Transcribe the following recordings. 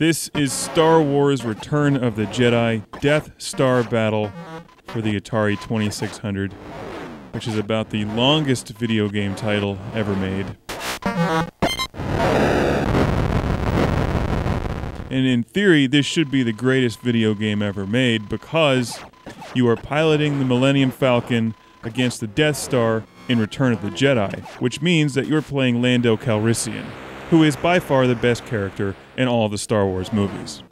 This is Star Wars Return of the Jedi Death Star Battle for the Atari 2600, which is about the longest video game title ever made. And in theory, this should be the greatest video game ever made because you are piloting the Millenium Falcon against the Death Star in Return of the Jedi, which means that you're playing Lando Calrissian, who is by far the best character in all the Star Wars movies.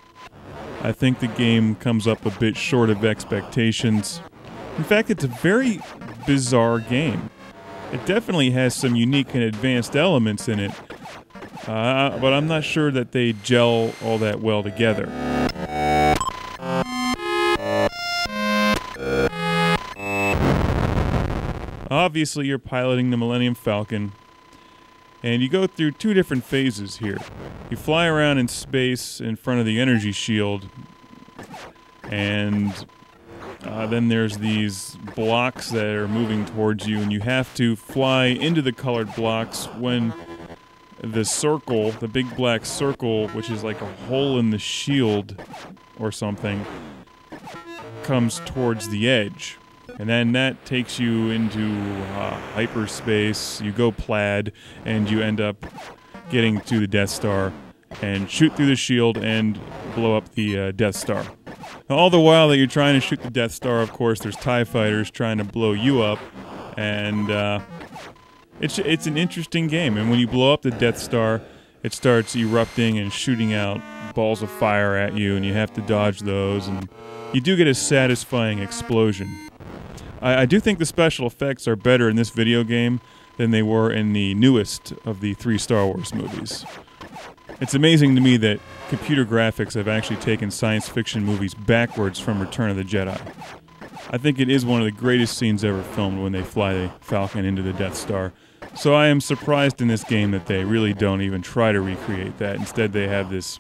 I think the game comes up a bit short of expectations. In fact, it's a very bizarre game. It definitely has some unique and advanced elements in it, but I'm not sure that they gel all that well together. Obviously, you're piloting the Millenium Falcon, and you go through two different phases here. You fly around in space in front of the energy shield, and then there's these blocks that are moving towards you, and you have to fly into the colored blocks when the circle, the big black circle, which is like a hole in the shield or something, comes towards the edge. And then that takes you into hyperspace. You go plaid, and you end up getting to the Death Star and shoot through the shield and blow up the Death Star. Now, all the while that you're trying to shoot the Death Star, of course, there's TIE fighters trying to blow you up, and it's an interesting game. And when you blow up the Death Star, it starts erupting and shooting out balls of fire at you, and you have to dodge those, and you do get a satisfying explosion. I do think the special effects are better in this video game than they were in the newest of the 3 Star Wars movies. It's amazing to me that computer graphics have actually taken science fiction movies backwards from Return of the Jedi. I think it is one of the greatest scenes ever filmed when they fly the Falcon into the Death Star. So I am surprised in this game that they really don't even try to recreate that. Instead, they have this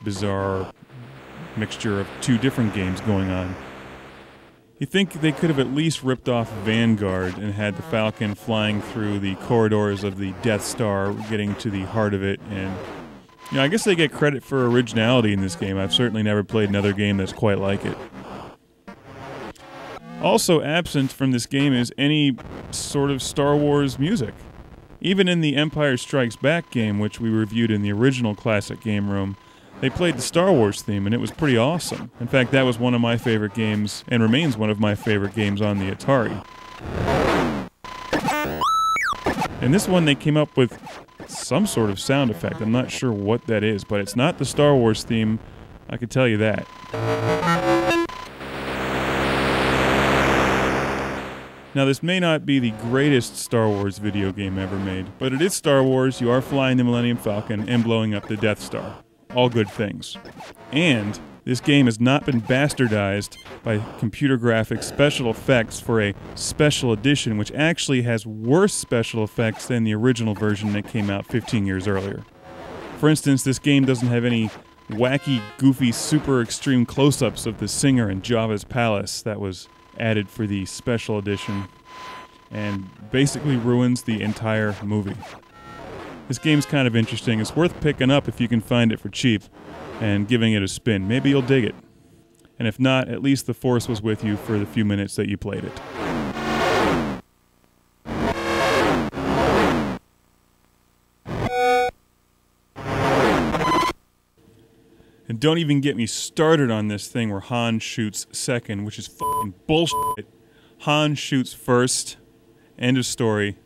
bizarre mixture of 2 different games going on. You think they could have at least ripped off Vanguard and had the Falcon flying through the corridors of the Death Star, getting to the heart of it, and I guess they get credit for originality in this game. I've certainly never played another game that's quite like it. Also absent from this game is any sort of Star Wars music. Even in the Empire Strikes Back game, which we reviewed in the original Classic Game Room, they played the Star Wars theme, and it was pretty awesome. In fact, that was one of my favorite games, and remains one of my favorite games on the Atari. And this one, they came up with some sort of sound effect. I'm not sure what that is, but it's not the Star Wars theme, I can tell you that. Now, this may not be the greatest Star Wars video game ever made, but it is Star Wars. You are flying the Millennium Falcon and blowing up the Death Star. All good things. And this game has not been bastardized by computer graphics special effects for a special edition, which actually has worse special effects than the original version that came out 15 years earlier. For instance, this game doesn't have any wacky, goofy, super extreme close-ups of the singer in Jabba's palace that was added for the special edition, and basically ruins the entire movie. This game's kind of interesting. It's worth picking up if you can find it for cheap and giving it a spin. Maybe you'll dig it. And if not, at least the Force was with you for the few minutes that you played it. And don't even get me started on this thing where Han shoots second, which is fucking bullshit. Han shoots first. End of story.